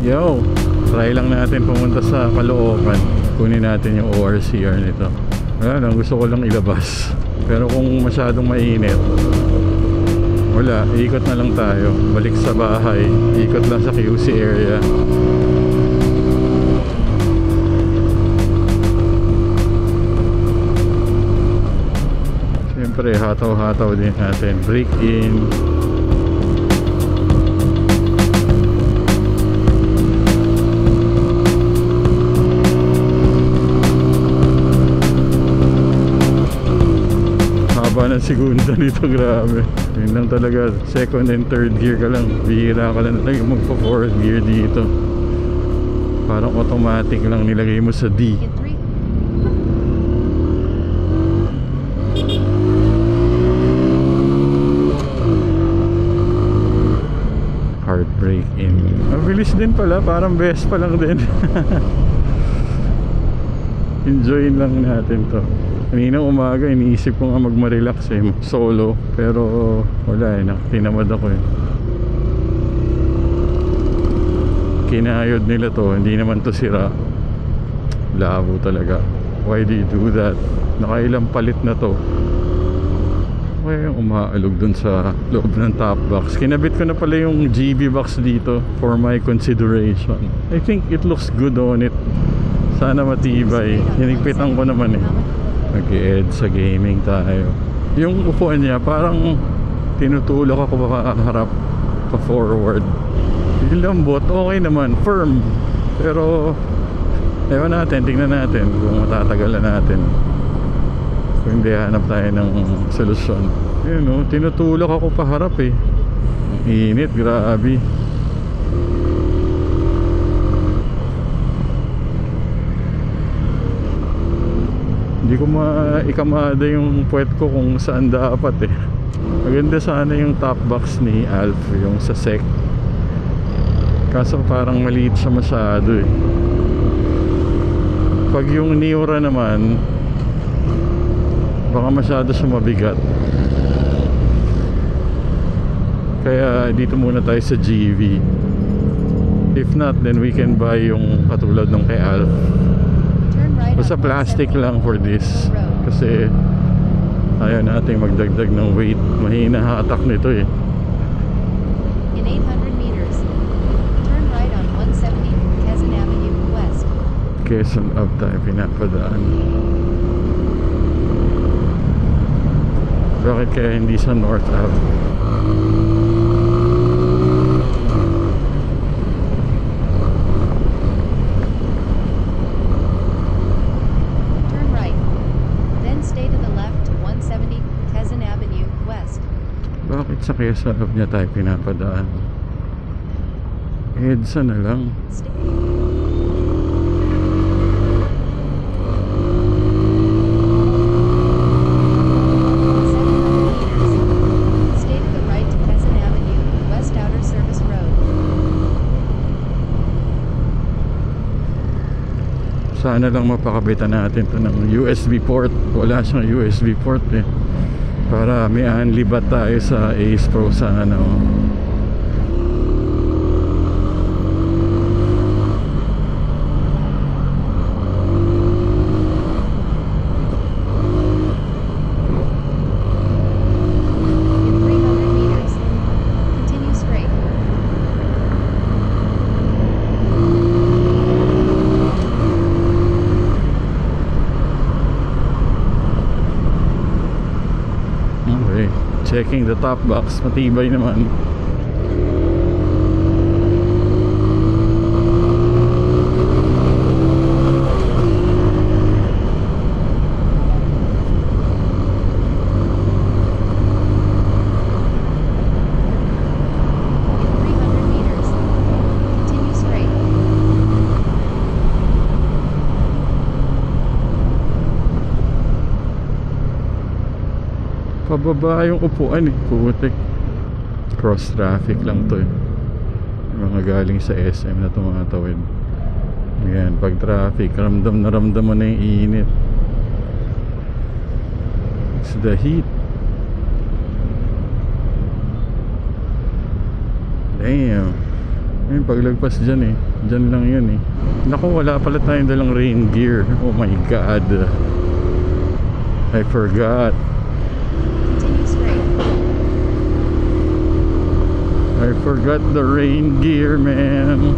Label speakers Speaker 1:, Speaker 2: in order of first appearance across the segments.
Speaker 1: Yo, try lang natin pumunta sa Caloocan. Kunin natin yung ORCR nito. Wala lang, gusto ko lang ilabas. Pero kung masyadong mainit, wala, ikot na lang tayo. Balik sa bahay, ikot lang sa QC area. Siyempre, hataw-hataw din natin. Break in. Haba ng segunda nito, grabe. Yun lang talaga, second and third gear ka lang. Bihira ka lang talaga magpa fourth gear dito. Parang automatic lang nilagay mo sa D. Hard brake in. Mabilis din pala, parang best pa lang din. Enjoyin lang natin to. Kanina umaga iniisip ko nga magma-relax solo, pero wala tinamad ako Kinayod nila to, hindi naman to sira. Labo talaga. Why do you do that? Nakailang palit na to. Kaya umaalog dun sa loob ng top box. Kinabit ko na pala yung GB box dito for my consideration. I think it looks good on it. Sana matibay. Hinigpitan ko naman Nag-i-edge sa gaming tayo. Yung upuan niya parang tinutulak ako harap pa forward. Yung lambot okay naman, firm. Pero ewan natin, tingnan natin kung matatagalan natin. Kung hindi, hanap tayo ng solusyon. Yun tinutulak ako pa harap Ang init, grabe. Hindi ko maikamada yung puwet ko kung saan dapat Maganda sana yung top box ni Alf, yung sa SEC. Kaso parang maliit siya masyado Pag yung Niura naman, baka masyado siya mabigat. Kaya dito muna tayo sa GV. If not, then we can buy yung katulad ng kay Alf. Basta plastic lang for this. Kasi ayaw natin magdagdag ng weight. Mahina hatak nito
Speaker 2: In 800 meters, turn right on 170 Quezon Avenue West.
Speaker 1: Quezon Ave tayo pinapadaan. Bakit kaya hindi sa North Ave? Bakit sa Quezon Ave niya tayo pinapadaan? EDSA na lang.
Speaker 2: Stay to the right to Quezon Avenue, West Outer Service Road.
Speaker 1: Sana lang mapakabitan natin to ng USB port. Wala siyang USB port para may unlibat tayo sa Ace Pro sa checking the top box, matibay naman. Pababa yung upuan putik. Cross traffic lang to mga galing sa SM na tumatawid. Ayan, pag traffic, ramdam na ramdam mo na yung init. It's the heat. Damn. Ayun, paglagpas dyan eh. Dyan lang yun eh. Naku, wala pala tayong dalang rain gear. Oh my god. I forgot.
Speaker 2: Continue straight.
Speaker 1: I forgot the rain gear, man.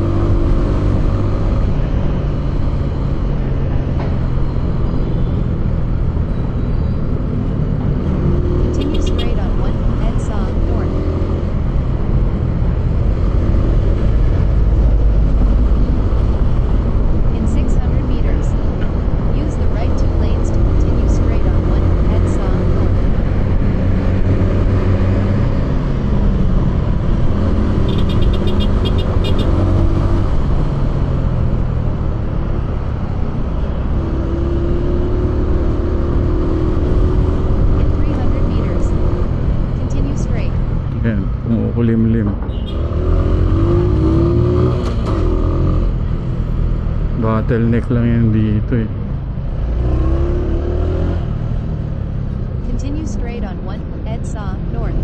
Speaker 2: Continue straight on 1 EDSA North. In 600 meters, use the right 2 lanes to continue straight on 1 EDSA North. In 300 meters, continue straight.
Speaker 1: Yan, kumukulimlim. Bottleneck lang yan dito eh.
Speaker 2: Continue straight on 1 EDSA North.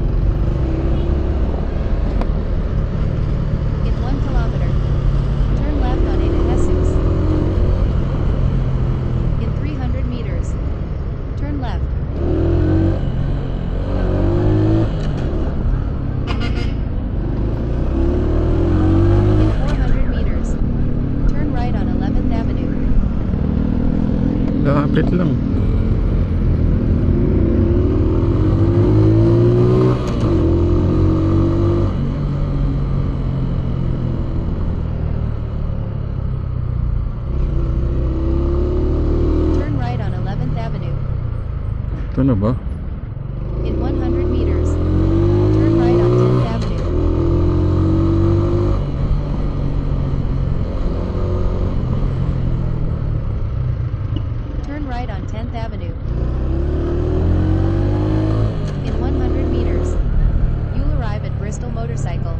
Speaker 2: In 1 kilometer, turn left on 8 Jesus. In 300 meters, turn left. In 400 meters, turn right on 11th Avenue.
Speaker 1: Lapit lang.
Speaker 2: Turn right on 11th Avenue.
Speaker 1: Ito na ba?
Speaker 2: In 100 meters, turn right on 10th Avenue. Turn right on 10th Avenue. In 100 meters, you'll arrive at Bristol Motorcycle.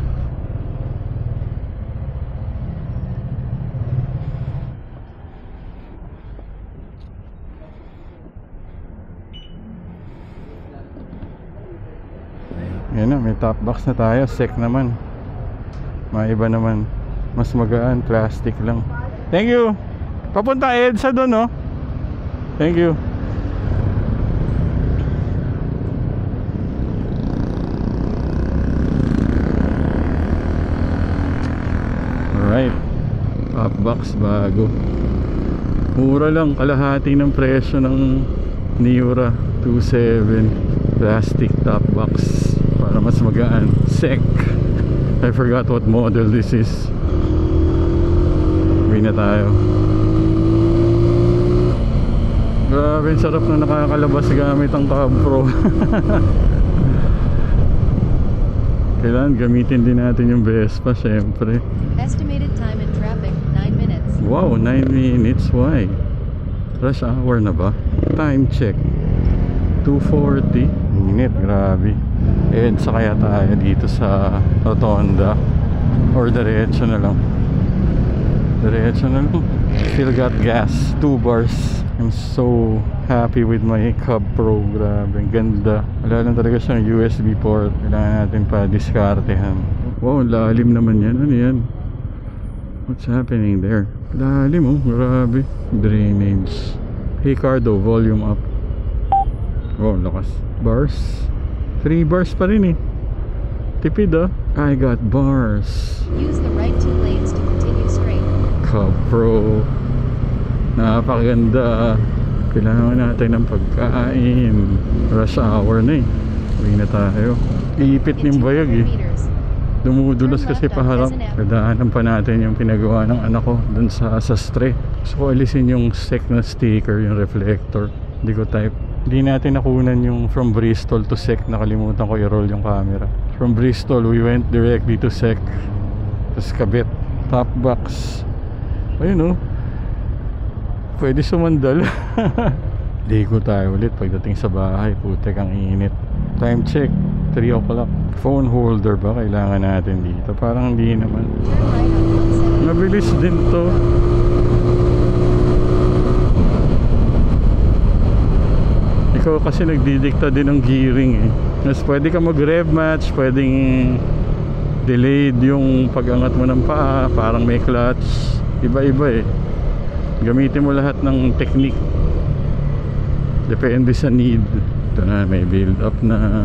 Speaker 1: Yan na, may top box na tayo. Sec naman. Maiba naman. Mas magaan, plastic lang. Thank you. Papunta EDSA doon, no? Thank you. Alright. Top box bago. Mura lang, kalahati ng presyo ng Niura 27 plastic top box para mas magaan. Sec. I forgot what model this is. Uwi na tayo. Grabe, sarap na nakakalabas gamit ang Cab Pro. Kailangan gamitin din natin yung Vespa, syempre.
Speaker 2: Estimated time in traffic, 9 minutes.
Speaker 1: Wow, 9 minutes. Why? Rush hour na ba? Time check 2:40. Minute, grabe. EDSA kaya tayo dito sa Rotonda. Or diretso na lang. Diretso na lang. Still got gas, 2 bars. I'm so happy with my Cab Pro. Grabe, ang ganda. Wala lang talaga siyang USB port. Kailangan natin pa diskartehan. Wow, lalim naman yan. Ano yan? What's happening there? Lalim oh, grabe. Drainage. Hey Cardo, volume up. Oh, lakas. Bars. 3 bars pa rin eh. Tipid ah. I got bars.
Speaker 2: Use the right 2 lanes to continue straight.
Speaker 1: Cab Pro. Napakaganda. Kailangan natin ng pagkain. Rush hour na eh. Uwi na tayo. Iipit
Speaker 2: In
Speaker 1: ng bayag
Speaker 2: 200
Speaker 1: eh.
Speaker 2: meters,
Speaker 1: Dumudulas kasi paharap. Kadaanan pa natin yung pinagawa ng anak ko dun sa Sastre. Gusto ko alisin yung sec na sticker, yung reflector. Hindi ko type. Hindi natin nakunan yung from Bristol to sec. Nakalimutan ko i-roll yung camera. From Bristol we went directly to sec. Tapos kabit. Top box. Ayun oh. Pwede sumandal. Ligo tayo ulit pagdating sa bahay. Putek ang init. Time check 3 o'clock. Phone holder ba kailangan natin dito? Parang hindi naman.
Speaker 2: turn right on 170.
Speaker 1: Mabilis din to. Ikaw kasi nagdidikta din ng gearing eh. Mas pwede ka mag rev match, pwedeng delayed yung pag-angat mo ng paa, parang may clutch, iba-iba eh. Gamitin mo lahat ng technique, depende sa need. Ito na, may build up na.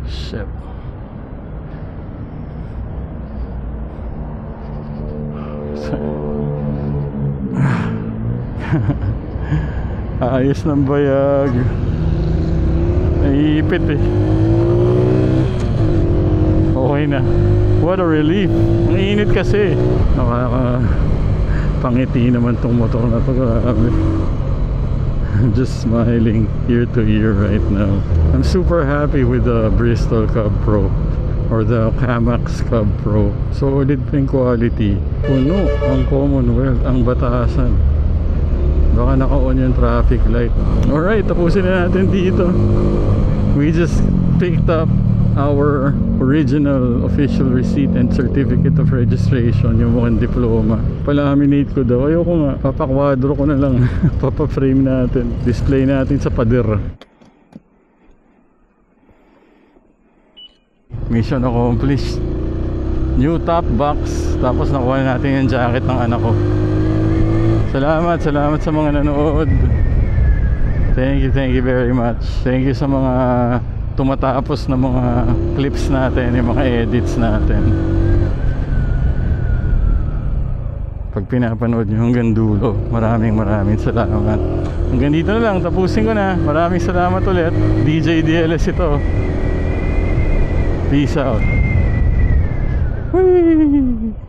Speaker 1: Shit. Ayos ng bayag, naiipit eh. Okay na. What a relief. Ang init kasi. Nakakapangiti naman tong motor na to. Grabe. I'm just smiling ear to ear right now. I'm super happy with the Bristol Cub Pro or the Kamax Cub Pro. Solid ping quality. Puno ang Commonwealth, ang batasan. Baka naka-on yung traffic light. Alright, tapusin na natin dito. We just picked up our original official receipt and certificate of registration, yung mukhang diploma. Palaminate ko daw. Ayoko nga, papakwadro ko na lang. Papaframe natin, display natin sa pader. Mission accomplished. New top box. Tapos nakuha natin yung jacket ng anak ko. Salamat sa mga nanood. Thank you very much. Thank you sa mga tumatapos na mga clips natin, yung mga edits natin. Pag pinapanood nyo hanggang dulo, maraming salamat. Hanggang dito na lang, tapusin ko na. Maraming salamat ulit. DJ DLS ito. Peace out. Whee!